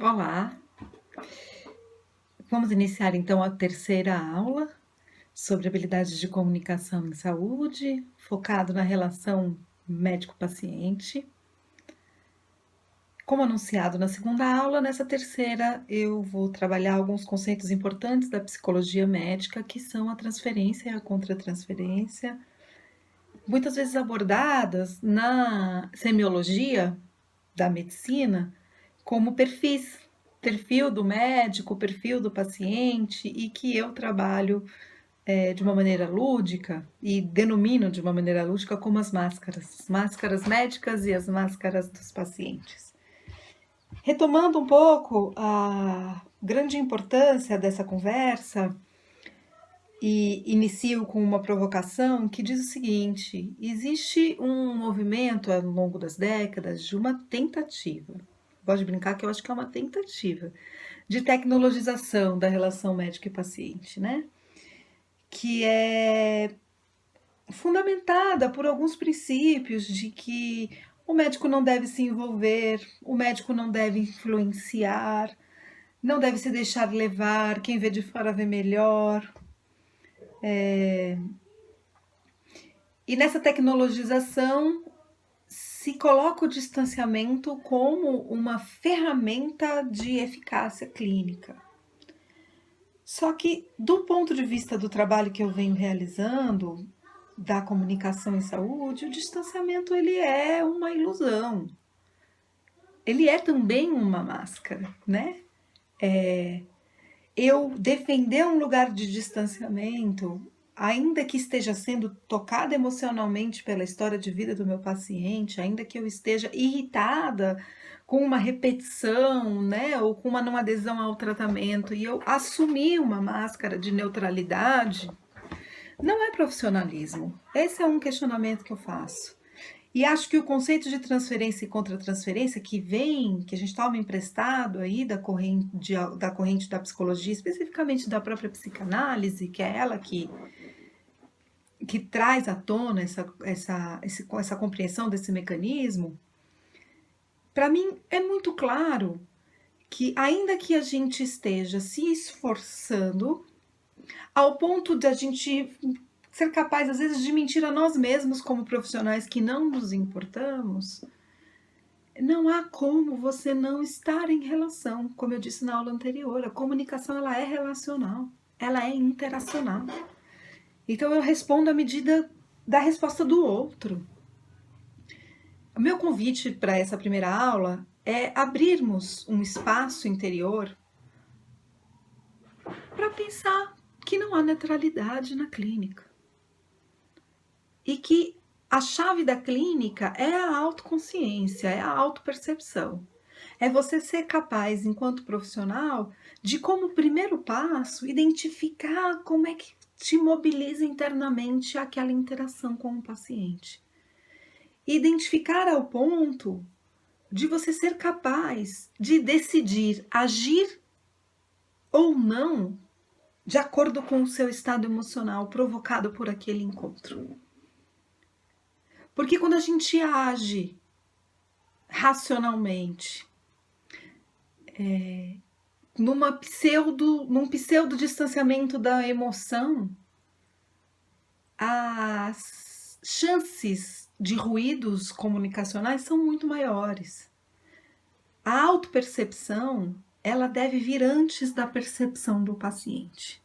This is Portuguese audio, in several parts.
Olá, vamos iniciar então a terceira aula sobre habilidades de comunicação em saúde, focado na relação médico-paciente. Como anunciado na segunda aula, nessa terceira eu vou trabalhar alguns conceitos importantes da psicologia médica, que são a transferência e a contratransferência, muitas vezes abordadas na semiologia da medicina como perfil do médico, perfil do paciente, e que eu trabalho de uma maneira lúdica e denomino de uma maneira lúdica como as máscaras médicas e as máscaras dos pacientes. Retomando um pouco a grande importância dessa conversa, e inicio com uma provocação que diz o seguinte: existe um movimento ao longo das décadas de uma tentativa, gosto de brincar que eu acho que é uma tentativa, de tecnologização da relação médico e paciente, né? Que é fundamentada por alguns princípios de que o médico não deve se envolver, o médico não deve influenciar, não deve se deixar levar, quem vê de fora vê melhor. E nessa tecnologização se coloca o distanciamento como uma ferramenta de eficácia clínica. Só que, do ponto de vista do trabalho que eu venho realizando, da comunicação em saúde, o distanciamento ele é uma ilusão. Ele é também uma máscara, né? Eu defender um lugar de distanciamento, ainda que esteja sendo tocada emocionalmente pela história de vida do meu paciente, ainda que eu esteja irritada com uma repetição, né, ou com uma não adesão ao tratamento, e eu assumir uma máscara de neutralidade, não é profissionalismo. Esse é um questionamento que eu faço. E acho que o conceito de transferência e contratransferência que a gente toma emprestado aí da corrente da psicologia, especificamente da própria psicanálise, que é ela que traz à tona essa compreensão desse mecanismo, para mim é muito claro que, ainda que a gente esteja se esforçando ao ponto de a gente ser capaz, às vezes, de mentir a nós mesmos como profissionais que não nos importamos, não há como você não estar em relação. Como eu disse na aula anterior, a comunicação ela é relacional, ela é interacional. Então eu respondo à medida da resposta do outro. O meu convite para essa primeira aula é abrirmos um espaço interior para pensar que não há neutralidade na clínica. E que a chave da clínica é a autoconsciência, é a autopercepção. É você ser capaz, enquanto profissional, de, como primeiro passo, identificar como é que te mobiliza internamente aquela interação com o paciente. Identificar ao ponto de você ser capaz de decidir agir ou não de acordo com o seu estado emocional provocado por aquele encontro. Porque quando a gente age racionalmente, num pseudo distanciamento da emoção, as chances de ruídos comunicacionais são muito maiores. A autopercepção, ela deve vir antes da percepção do paciente.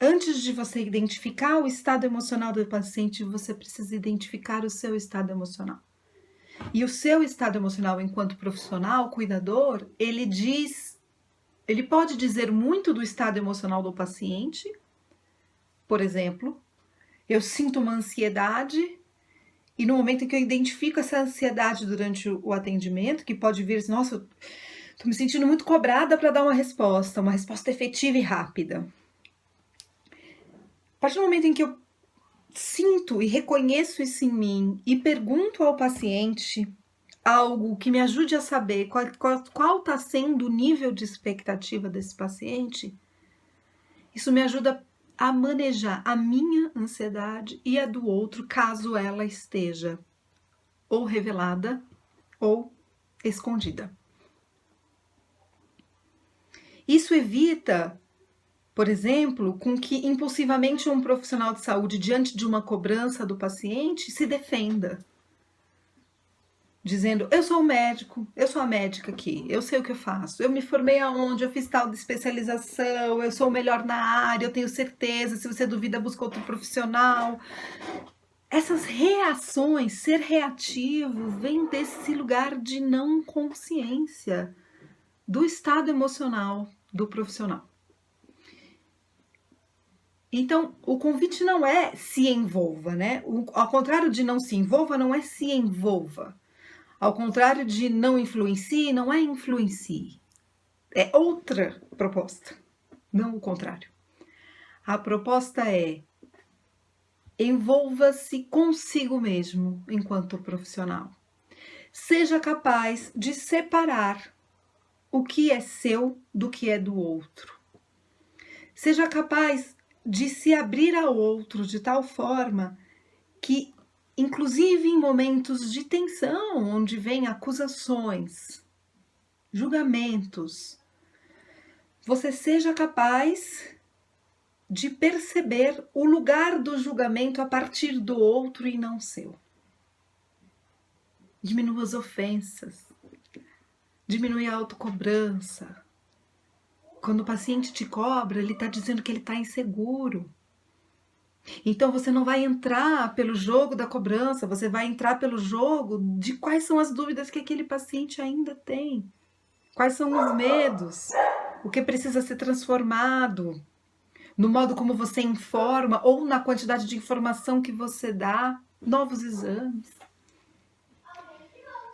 Antes de você identificar o estado emocional do paciente, você precisa identificar o seu estado emocional. E o seu estado emocional enquanto profissional, cuidador, ele pode dizer muito do estado emocional do paciente. Por exemplo, eu sinto uma ansiedade e no momento em que eu identifico essa ansiedade durante o atendimento, que pode vir assim, nossa, estou me sentindo muito cobrada para dar uma resposta efetiva e rápida. A partir do momento em que eu sinto e reconheço isso em mim e pergunto ao paciente algo que me ajude a saber qual está sendo o nível de expectativa desse paciente, isso me ajuda a manejar a minha ansiedade e a do outro, caso ela esteja ou revelada ou escondida. Isso evita, por exemplo, com que impulsivamente um profissional de saúde, diante de uma cobrança do paciente, se defenda, dizendo: eu sou o médico, eu sou a médica aqui, eu sei o que eu faço, eu me formei aonde, eu fiz tal de especialização, eu sou o melhor na área, eu tenho certeza, se você duvida, busca outro profissional. Essas reações, ser reativo, vem desse lugar de não consciência do estado emocional do profissional. Então, o convite não é se envolva, né? Ao contrário de não se envolva, não é se envolva. Ao contrário de não influencie, não é influencie. É outra proposta, não o contrário. A proposta é: envolva-se consigo mesmo enquanto profissional. Seja capaz de separar o que é seu do que é do outro. Seja capaz de se abrir ao outro de tal forma que, inclusive em momentos de tensão, onde vêm acusações, julgamentos, você seja capaz de perceber o lugar do julgamento a partir do outro e não seu. Diminua as ofensas, diminui a autocobrança. Quando o paciente te cobra, ele está dizendo que ele está inseguro. Então você não vai entrar pelo jogo da cobrança, você vai entrar pelo jogo de quais são as dúvidas que aquele paciente ainda tem. Quais são os medos, o que precisa ser transformado, no modo como você informa ou na quantidade de informação que você dá, novos exames.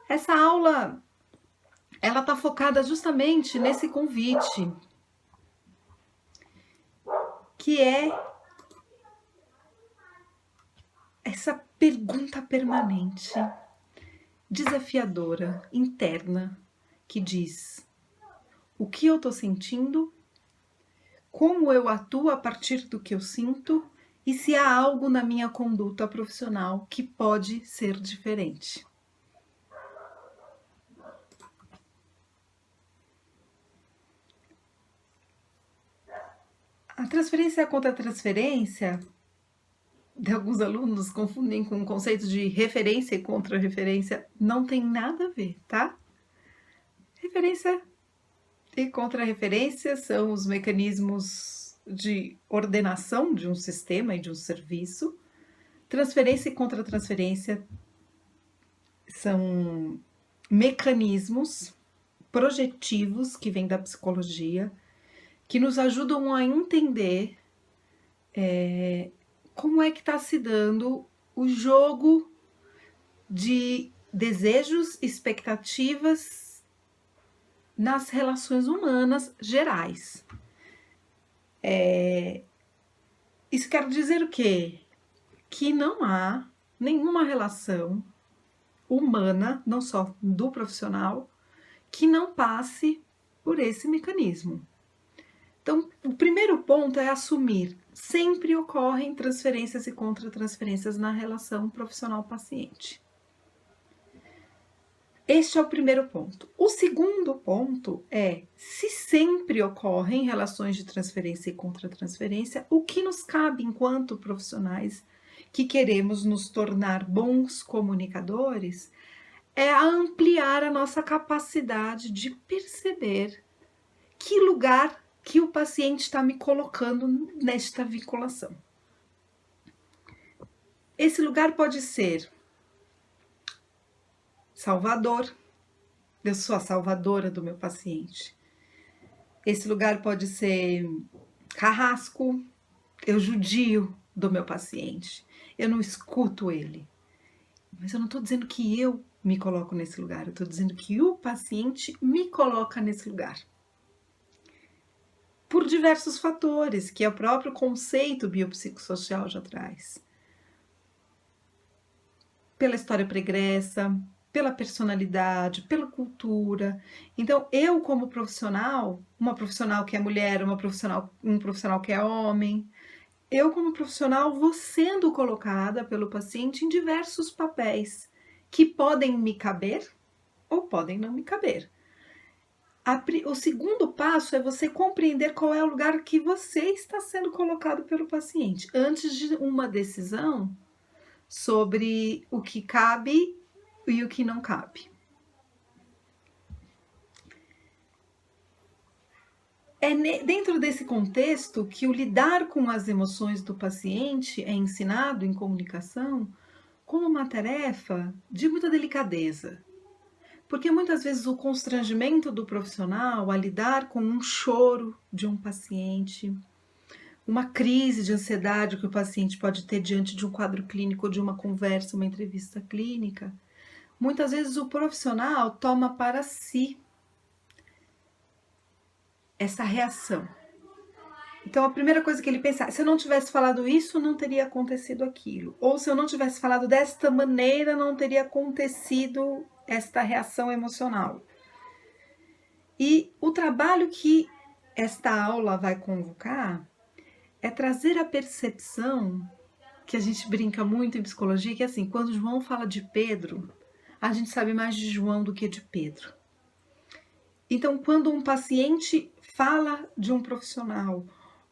Essa aula, ela está focada justamente nesse convite, que é essa pergunta permanente, desafiadora, interna, que diz: o que eu estou sentindo? Como eu atuo a partir do que eu sinto? E se há algo na minha conduta profissional que pode ser diferente? A transferência contra transferência, de alguns alunos confundem com o conceito de referência e contra-referência, não tem nada a ver, tá? Referência e contra-referência são os mecanismos de ordenação de um sistema e de um serviço. Transferência e contra-transferência são mecanismos projetivos que vêm da psicologia, que nos ajudam a entender como é que está se dando o jogo de desejos, expectativas nas relações humanas gerais. Isso quer dizer o quê? Que não há nenhuma relação humana, não só do profissional, que não passe por esse mecanismo. Então, o primeiro ponto é assumir: sempre ocorrem transferências e contra-transferências na relação profissional-paciente. Este é o primeiro ponto. O segundo ponto é: se sempre ocorrem relações de transferência e contra-transferência, o que nos cabe enquanto profissionais que queremos nos tornar bons comunicadores é ampliar a nossa capacidade de perceber que lugar que o paciente está me colocando nesta vinculação. Esse lugar pode ser salvador, eu sou a salvadora do meu paciente. Esse lugar pode ser carrasco, eu judio do meu paciente, eu não escuto ele. Mas eu não estou dizendo que eu me coloco nesse lugar, eu estou dizendo que o paciente me coloca nesse lugar. Por diversos fatores que o próprio conceito biopsicossocial já traz. Pela história pregressa, pela personalidade, pela cultura. Então, eu como profissional, uma profissional que é mulher, um profissional que é homem, eu como profissional vou sendo colocada pelo paciente em diversos papéis que podem me caber ou podem não me caber. O segundo passo é você compreender qual é o lugar que você está sendo colocado pelo paciente, antes de uma decisão sobre o que cabe e o que não cabe. Dentro desse contexto que o lidar com as emoções do paciente é ensinado em comunicação como uma tarefa de muita delicadeza. Porque muitas vezes o constrangimento do profissional a lidar com um choro de um paciente, uma crise de ansiedade que o paciente pode ter diante de um quadro clínico, de uma conversa, uma entrevista clínica, muitas vezes o profissional toma para si essa reação. Então a primeira coisa que ele pensa, se eu não tivesse falado isso, não teria acontecido aquilo. Ou se eu não tivesse falado desta maneira, não teria acontecido esta reação emocional. E o trabalho que esta aula vai convocar é trazer a percepção, que a gente brinca muito em psicologia, que é assim, quando João fala de Pedro, a gente sabe mais de João do que de Pedro. Então, quando um paciente fala de um profissional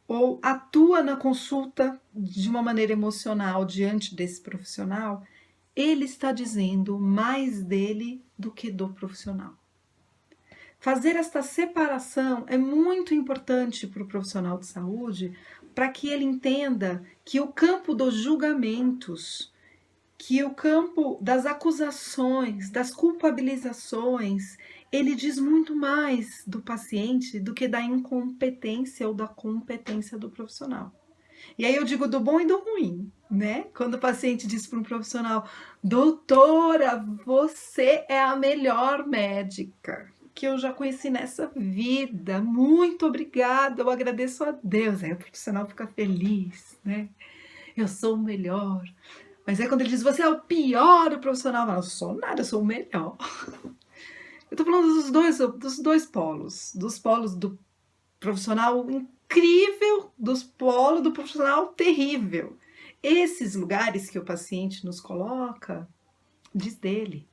ou atua na consulta de uma maneira emocional diante desse profissional, ele está dizendo mais dele do que do profissional. Fazer esta separação é muito importante para o profissional de saúde, para que ele entenda que o campo dos julgamentos, que o campo das acusações, das culpabilizações, ele diz muito mais do paciente do que da incompetência ou da competência do profissional. E aí eu digo do bom e do ruim, né? Quando o paciente diz para um profissional, doutora, você é a melhor médica que eu já conheci nessa vida, muito obrigada, eu agradeço a Deus. Aí o profissional fica feliz, né? Eu sou o melhor. Mas aí quando ele diz, você é o pior, o profissional fala, eu sou nada, eu sou o melhor. Eu tô falando dos dois polos, dos polos do profissional incrível, dos polos do profissional terrível. Esses lugares que o paciente nos coloca, diz dele.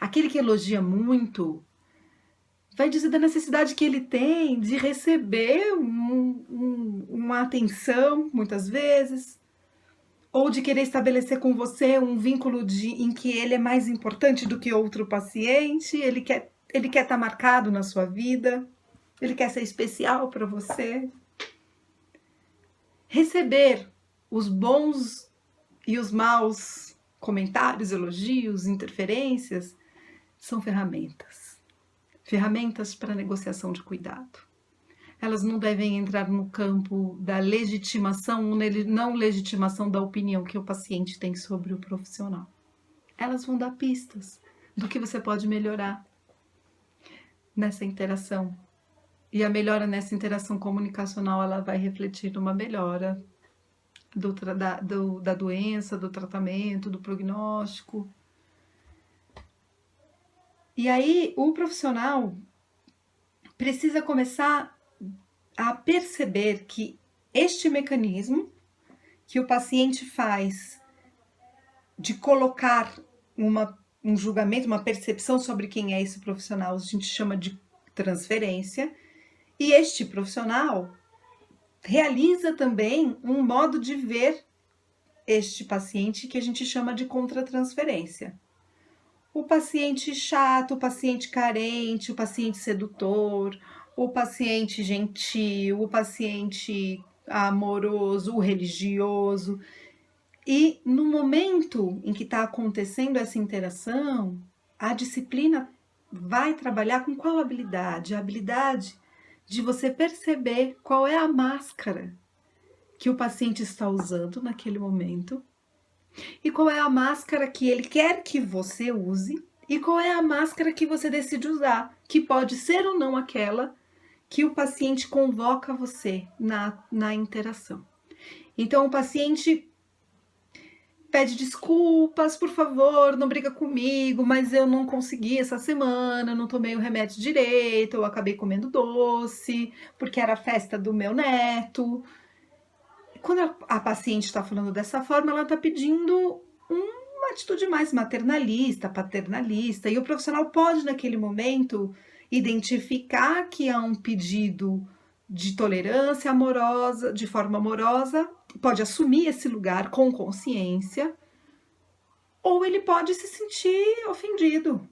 Aquele que elogia muito, vai dizer da necessidade que ele tem de receber uma atenção, muitas vezes, ou de querer estabelecer com você um vínculo em que ele é mais importante do que outro paciente, ele quer estar marcado na sua vida, ele quer ser especial para você. Receber os bons e os maus comentários, elogios, interferências, são ferramentas. Ferramentas para negociação de cuidado. Elas não devem entrar no campo da legitimação ou não legitimação da opinião que o paciente tem sobre o profissional. Elas vão dar pistas do que você pode melhorar nessa interação. E a melhora nessa interação comunicacional, ela vai refletir numa melhora da doença, do tratamento, do prognóstico. E aí, o profissional precisa começar a perceber que este mecanismo que o paciente faz de colocar um julgamento, uma percepção sobre quem é esse profissional, a gente chama de transferência, e este profissional realiza também um modo de ver este paciente que a gente chama de contratransferência. O paciente chato, o paciente carente, o paciente sedutor, o paciente gentil, o paciente amoroso, o religioso. E no momento em que está acontecendo essa interação, a disciplina vai trabalhar com qual habilidade? A habilidade de você perceber qual é a máscara que o paciente está usando naquele momento e qual é a máscara que ele quer que você use e qual é a máscara que você decide usar, que pode ser ou não aquela que o paciente convoca você na interação. Então, o paciente pede desculpas, por favor, não briga comigo, mas eu não consegui essa semana, eu não tomei o remédio direito, eu acabei comendo doce, porque era a festa do meu neto. Quando a paciente está falando dessa forma, ela está pedindo uma atitude mais maternalista, paternalista, e o profissional pode, naquele momento, identificar que há um pedido de tolerância amorosa, de forma amorosa, pode assumir esse lugar com consciência, ou ele pode se sentir ofendido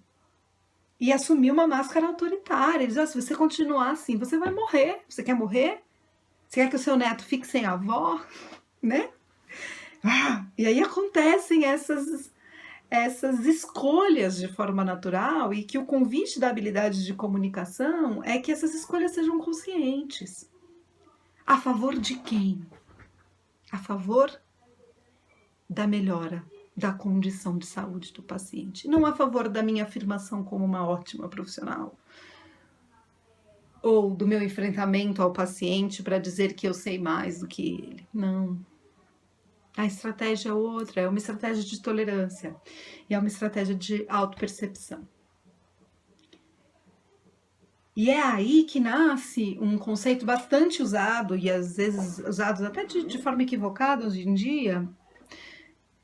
e assumir uma máscara autoritária. Ele diz, se você continuar assim, você vai morrer. Você quer morrer? Você quer que o seu neto fique sem avó? Né? E aí acontecem essas escolhas de forma natural, e que o convite da habilidade de comunicação é que essas escolhas sejam conscientes. A favor de quem? A favor da melhora da condição de saúde do paciente, não a favor da minha afirmação como uma ótima profissional, ou do meu enfrentamento ao paciente para dizer que eu sei mais do que ele. Não. A estratégia é outra, é uma estratégia de tolerância e é uma estratégia de autopercepção. E é aí que nasce um conceito bastante usado, e às vezes usado até de forma equivocada hoje em dia,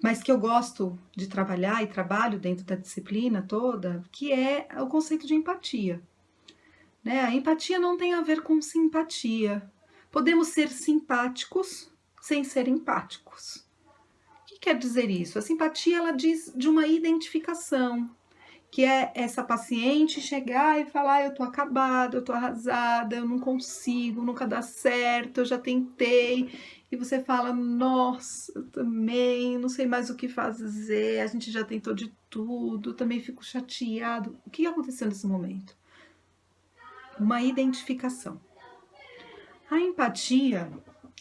mas que eu gosto de trabalhar e trabalho dentro da disciplina toda, que é o conceito de empatia. Né? A empatia não tem a ver com simpatia. Podemos ser simpáticos sem ser empáticos. O que quer dizer isso? A simpatia, ela diz de uma identificação, que é essa paciente chegar e falar, eu tô acabada, eu tô arrasada, eu não consigo, nunca dá certo, eu já tentei. E você fala, nossa, eu também, não sei mais o que fazer, a gente já tentou de tudo, também fico chateado. O que aconteceu nesse momento? Uma identificação. A empatia,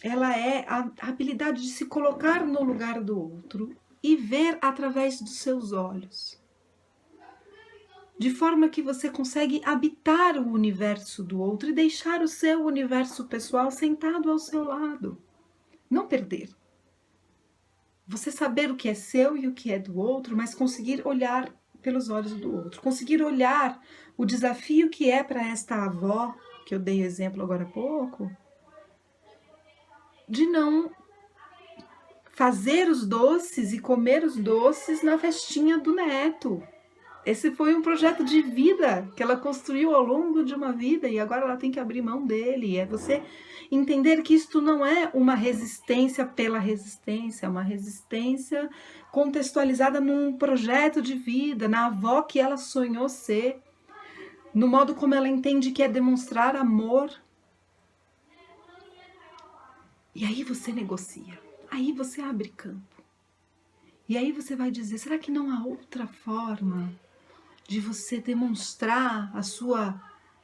ela é a habilidade de se colocar no lugar do outro e ver através dos seus olhos. De forma que você consegue habitar o universo do outro e deixar o seu universo pessoal sentado ao seu lado. Não perder. Você saber o que é seu e o que é do outro, mas conseguir olhar pelos olhos do outro. Conseguir olhar o desafio que é para esta avó, que eu dei exemplo agora há pouco, de não fazer os doces e comer os doces na festinha do neto. Esse foi um projeto de vida que ela construiu ao longo de uma vida e agora ela tem que abrir mão dele. É você entender que isto não é uma resistência pela resistência, é uma resistência contextualizada num projeto de vida, na avó que ela sonhou ser, no modo como ela entende que é demonstrar amor. E aí você negocia, aí você abre campo. E aí você vai dizer, será que não há outra forma de você demonstrar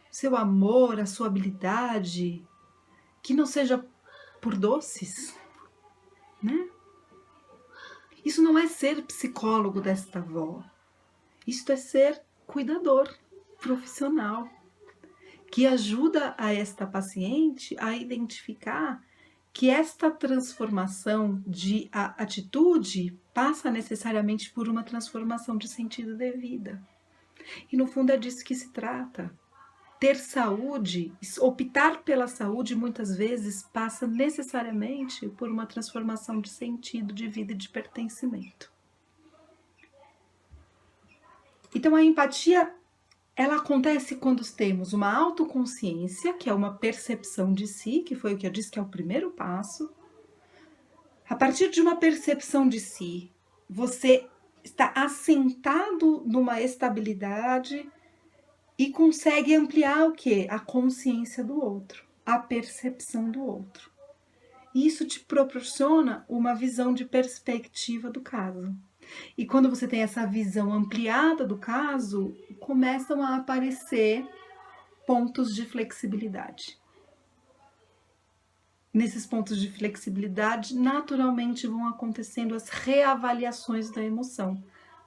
seu amor, a sua habilidade, que não seja por doces, né? Isso não é ser psicólogo desta avó. Isto é ser cuidador profissional, que ajuda a esta paciente a identificar que esta transformação de atitude passa necessariamente por uma transformação de sentido de vida. E no fundo é disso que se trata. Ter saúde, optar pela saúde, muitas vezes passa necessariamente por uma transformação de sentido de vida e de pertencimento. Então a empatia, ela acontece quando temos uma autoconsciência, que é uma percepção de si, que foi o que eu disse que é o primeiro passo. A partir de uma percepção de si, você está assentado numa estabilidade e consegue ampliar o quê? A consciência do outro, a percepção do outro. E isso te proporciona uma visão de perspectiva do caso. E quando você tem essa visão ampliada do caso, começam a aparecer pontos de flexibilidade. Nesses pontos de flexibilidade, naturalmente vão acontecendo as reavaliações da emoção,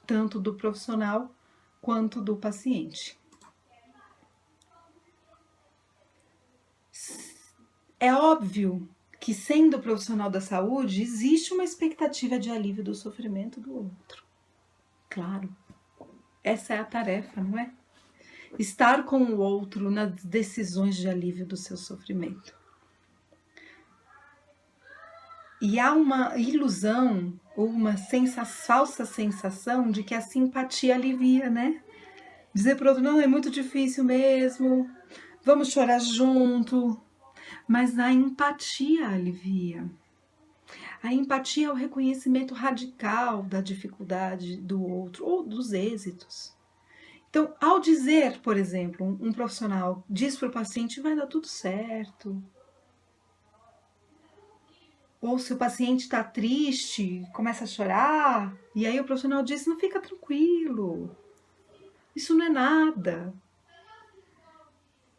tanto do profissional quanto do paciente. É óbvio que, sendo profissional da saúde, existe uma expectativa de alívio do sofrimento do outro. Claro, essa é a tarefa, não é? Estar com o outro nas decisões de alívio do seu sofrimento. E há uma ilusão ou uma falsa sensação de que a simpatia alivia, né? Dizer para o outro, não, é muito difícil mesmo, vamos chorar junto. Mas a empatia alivia. A empatia é o reconhecimento radical da dificuldade do outro ou dos êxitos. Então, ao dizer, por exemplo, um profissional diz para o paciente, vai dar tudo certo. Ou se o paciente está triste, começa a chorar, e aí o profissional diz, não, fica tranquilo, isso não é nada.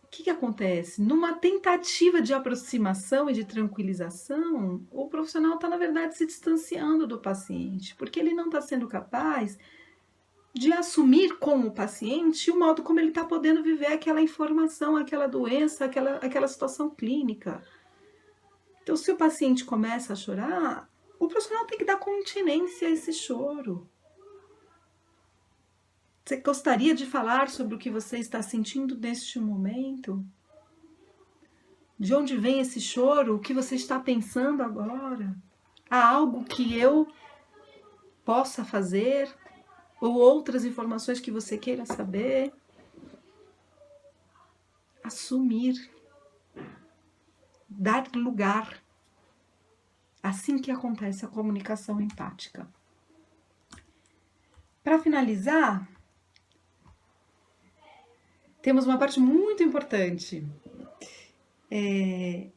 O que acontece? Numa tentativa de aproximação e de tranquilização, o profissional está, na verdade, se distanciando do paciente, porque ele não está sendo capaz de assumir com o paciente o modo como ele está podendo viver aquela informação, aquela doença, aquela situação clínica. Então, se o paciente começa a chorar, o profissional tem que dar continência a esse choro. Você gostaria de falar sobre o que você está sentindo neste momento? De onde vem esse choro? O que você está pensando agora? Há algo que eu possa fazer? Ou outras informações que você queira saber? Assumir. Dar lugar. Assim que acontece a comunicação empática. Para finalizar, temos uma parte muito importante.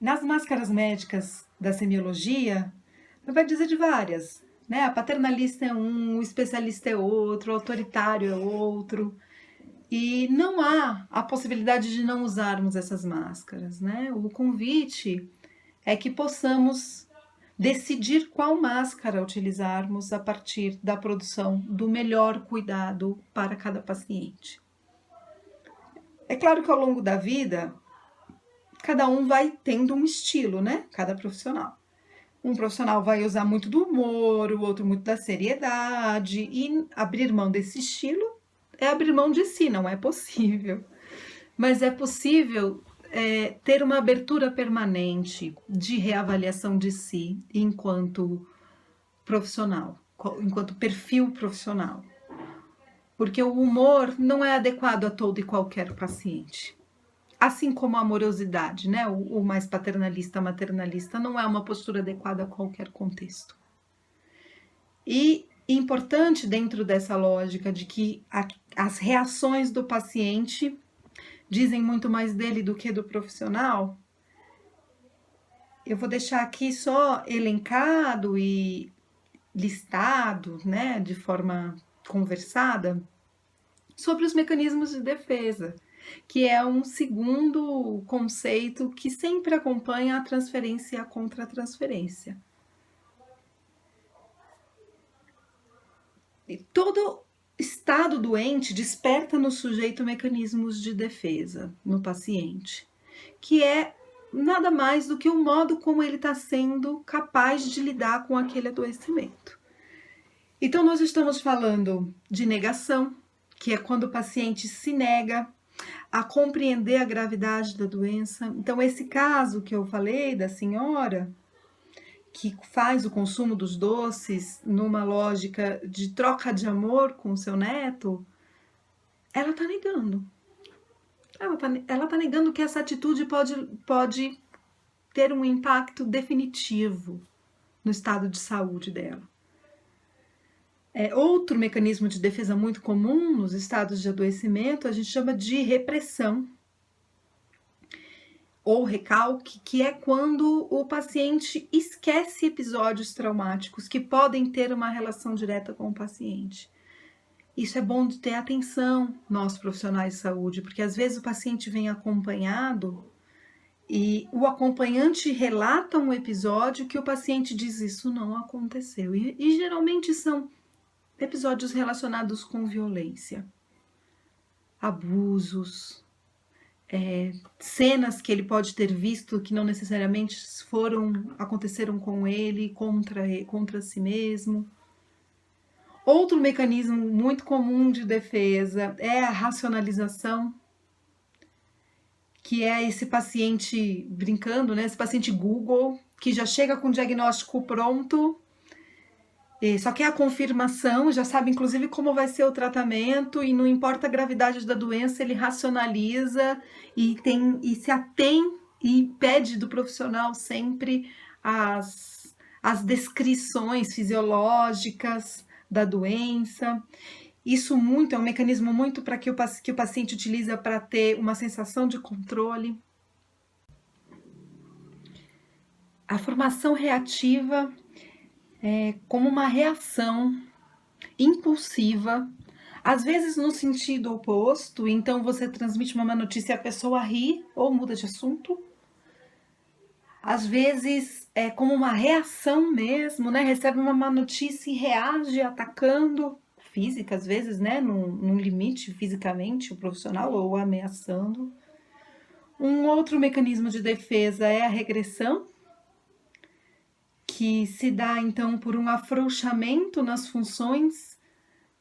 Nas máscaras médicas da semiologia, vai dizer de várias, né? A paternalista é um, o especialista é outro, o autoritário é outro. E não há a possibilidade de não usarmos essas máscaras, né? O convite é que possamos decidir qual máscara utilizarmos a partir da produção do melhor cuidado para cada paciente. É claro que ao longo da vida, cada um vai tendo um estilo, né? Cada profissional. Um profissional vai usar muito do humor, o outro muito da seriedade, e abrir mão desse estilo é abrir mão de si, não é possível. Mas é possível ter uma abertura permanente de reavaliação de si enquanto profissional, enquanto perfil profissional. Porque o humor não é adequado a todo e qualquer paciente. Assim como a amorosidade, né? O mais paternalista, maternalista, não é uma postura adequada a qualquer contexto. E importante dentro dessa lógica de que as reações do paciente dizem muito mais dele do que do profissional, eu vou deixar aqui só elencado e listado, né, de forma conversada, sobre os mecanismos de defesa, que é um segundo conceito que sempre acompanha a transferência e a contra-transferência. E todo estado doente desperta no sujeito mecanismos de defesa no paciente, que é nada mais do que o modo como ele está sendo capaz de lidar com aquele adoecimento. Então, nós estamos falando de negação, que é quando o paciente se nega a compreender a gravidade da doença. Então, esse caso que eu falei da senhora que faz o consumo dos doces numa lógica de troca de amor com o seu neto, ela está negando. Ela tá negando que essa atitude pode ter um impacto definitivo no estado de saúde dela. Outro mecanismo de defesa muito comum nos estados de adoecimento a gente chama de repressão ou recalque, que é quando o paciente esquece episódios traumáticos que podem ter uma relação direta com o paciente. Isso é bom de ter atenção, nós profissionais de saúde, porque às vezes o paciente vem acompanhado e o acompanhante relata um episódio que o paciente diz isso não aconteceu. E geralmente são episódios relacionados com violência, abusos, cenas que ele pode ter visto que não necessariamente aconteceram com ele, contra si mesmo. Outro mecanismo muito comum de defesa é a racionalização, que é esse paciente brincando, né? Esse paciente Google, que já chega com o diagnóstico pronto Só quer a confirmação, já sabe inclusive como vai ser o tratamento e não importa a gravidade da doença, ele racionaliza e se atém e pede do profissional sempre as descrições fisiológicas da doença. Isso muito é um mecanismo muito para que o paciente utiliza para ter uma sensação de controle. A formação reativa é como uma reação impulsiva, às vezes no sentido oposto, então você transmite uma má notícia e a pessoa ri ou muda de assunto. Às vezes é como uma reação mesmo, né? Recebe uma má notícia e reage atacando, física às vezes, né? Num limite fisicamente o profissional ou ameaçando. Um outro mecanismo de defesa é a regressão, que se dá então por um afrouxamento nas funções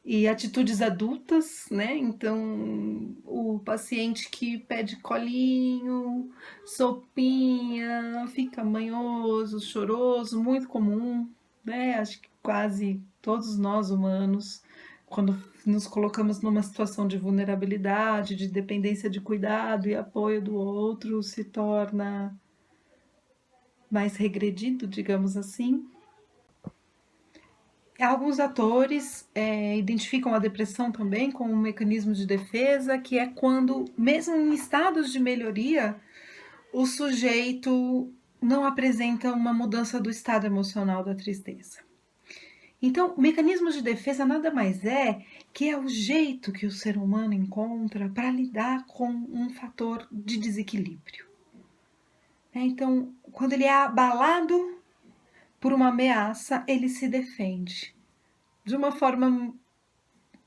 e atitudes adultas, né? Então, o paciente que pede colinho, sopinha, fica manhoso, choroso, muito comum, né? Acho que quase todos nós humanos, quando nos colocamos numa situação de vulnerabilidade, de dependência de cuidado e apoio do outro, se torna mais regredido, digamos assim. Alguns atores identificam a depressão também como um mecanismo de defesa, que é quando, mesmo em estados de melhoria, o sujeito não apresenta uma mudança do estado emocional da tristeza. Então, o mecanismo de defesa nada mais é que é o jeito que o ser humano encontra para lidar com um fator de desequilíbrio. Então, quando ele é abalado por uma ameaça, ele se defende de uma forma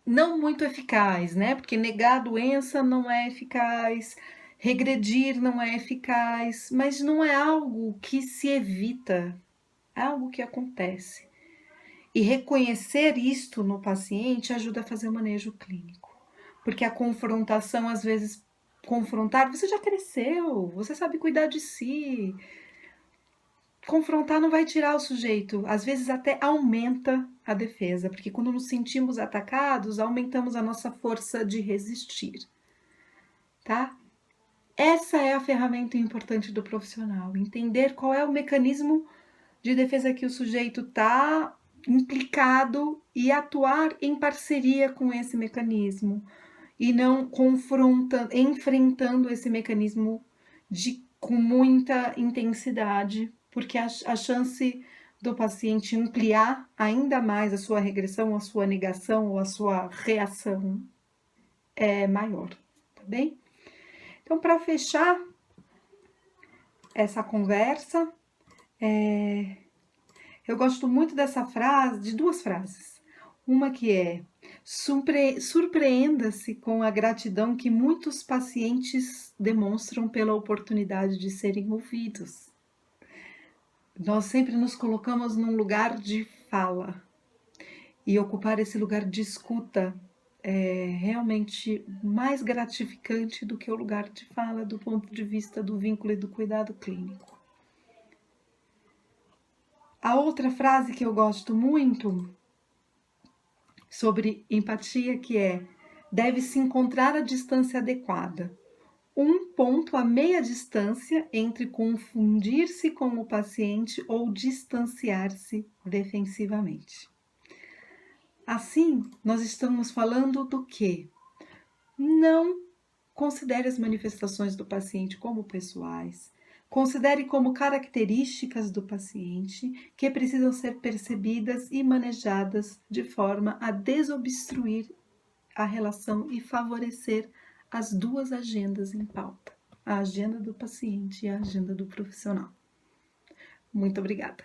não muito eficaz, né? Porque negar a doença não é eficaz, regredir não é eficaz, mas não é algo que se evita, é algo que acontece. E reconhecer isto no paciente ajuda a fazer o manejo clínico, porque a confrontação, às vezes, confrontar, você já cresceu, você sabe cuidar de si. Confrontar não vai tirar o sujeito, às vezes até aumenta a defesa, porque quando nos sentimos atacados, aumentamos a nossa força de resistir, tá? Essa é a ferramenta importante do profissional, entender qual é o mecanismo de defesa que o sujeito está implicado e atuar em parceria com esse mecanismo e não enfrentando esse mecanismo com muita intensidade, porque a chance do paciente ampliar ainda mais a sua regressão, a sua negação ou a sua reação é maior, tá bem? Então, para fechar essa conversa, eu gosto muito dessa frase, de duas frases. Uma que é: surpreenda-se com a gratidão que muitos pacientes demonstram pela oportunidade de serem ouvidos. Nós sempre nos colocamos num lugar de fala e ocupar esse lugar de escuta é realmente mais gratificante do que o lugar de fala do ponto de vista do vínculo e do cuidado clínico. A outra frase que eu gosto muito sobre empatia, que é: deve-se encontrar a distância adequada, um ponto a meia distância entre confundir-se com o paciente ou distanciar-se defensivamente. Assim, nós estamos falando do quê? Não considere as manifestações do paciente como pessoais. Considere como características do paciente que precisam ser percebidas e manejadas de forma a desobstruir a relação e favorecer as duas agendas em pauta, a agenda do paciente e a agenda do profissional. Muito obrigada.